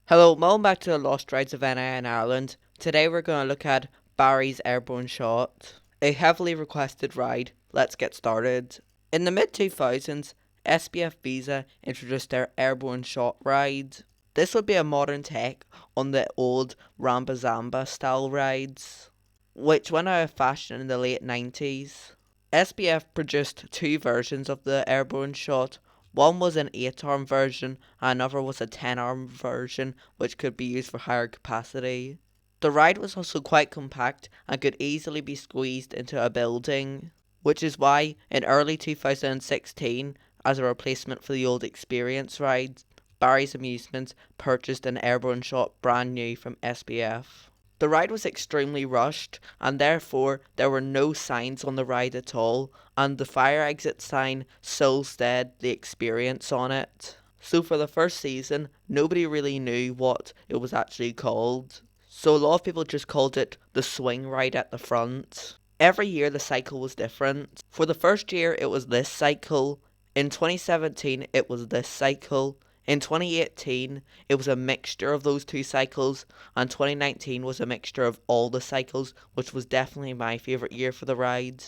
Hello, welcome back to the Lost Rides of NI in Ireland. Today we're going to look at Barry's Airborne Shot, a heavily requested ride. Let's get started. In the mid 2000s, SBF Visa introduced their Airborne Shot ride. This would be a modern take on the old Rambazamba style rides, which went out of fashion in the late 90s. SBF produced two versions of the Airborne Shot. One was an 8-arm version, and another was a 10-arm version, which could be used for higher capacity. The ride was also quite compact and could easily be squeezed into a building, which is why in early 2016, as a replacement for the old Experience ride, Barry's Amusements purchased an Airborne Shot brand new from SBF. The ride was extremely rushed, and therefore there were no signs on the ride at all, and the fire exit sign still said the Experience on it. So for the first season, nobody really knew what it was actually called. So a lot of people just called it the swing ride at the front. Every year the cycle was different. For the first year it was this cycle. In 2017 it was this cycle. In 2018, it was a mixture of those two cycles, and 2019 was a mixture of all the cycles, which was definitely my favourite year for the ride.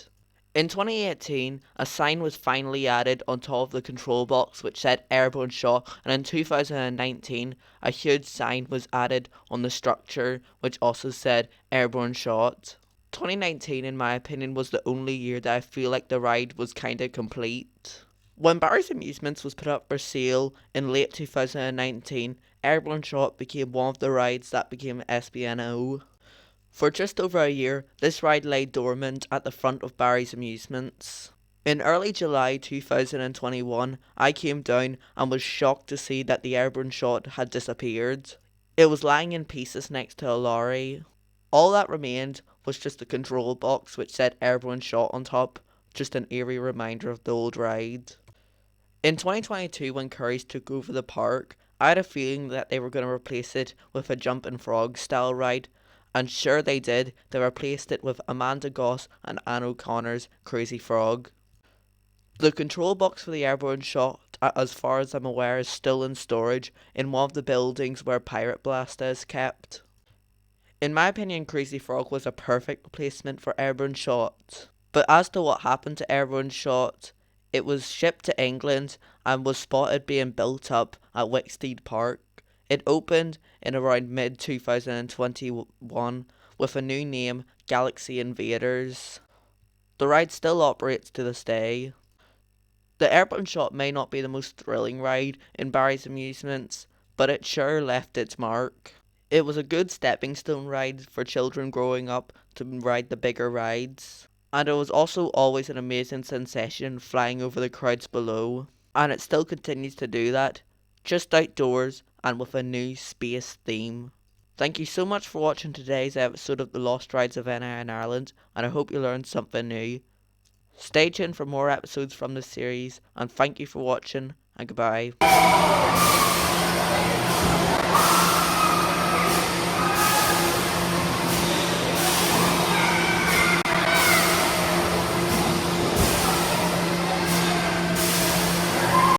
In 2018, a sign was finally added on top of the control box which said Airborne Shot, and in 2019, a huge sign was added on the structure which also said Airborne Shot. 2019, in my opinion, was the only year that I feel like the ride was kinda complete. When Barry's Amusements was put up for sale in late 2019, Airborne Shot became one of the rides that became SBNO. For just over a year, this ride lay dormant at the front of Barry's Amusements. In early July 2021, I came down and was shocked to see that the Airborne Shot had disappeared. It was lying in pieces next to a lorry. All that remained was just the control box which said Airborne Shot on top, just an eerie reminder of the old ride. In 2022, when Curry's took over the park, I had a feeling that they were going to replace it with a Jumpin' Frog style ride, and sure they did. They replaced it with Amanda Goss and Anne O'Connor's Crazy Frog. The control box for the Airborne Shot, as far as I'm aware, is still in storage in one of the buildings where Pirate Blast is kept. In my opinion, Crazy Frog was a perfect replacement for Airborne Shot. But as to what happened to Airborne Shot, it was shipped to England and was spotted being built up at Wicksteed Park. It opened in around mid 2021 with a new name, Galaxy Invaders. The ride still operates to this day. The Airborne Shot may not be the most thrilling ride in Barry's Amusements, but it sure left its mark. It was a good stepping stone ride for children growing up to ride the bigger rides. And it was also always an amazing sensation flying over the crowds below. And it still continues to do that, just outdoors and with a new space theme. Thank you so much for watching today's episode of the Lost Rides of NI in Ireland, and I hope you learned something new. Stay tuned for more episodes from this series, and thank you for watching, and goodbye.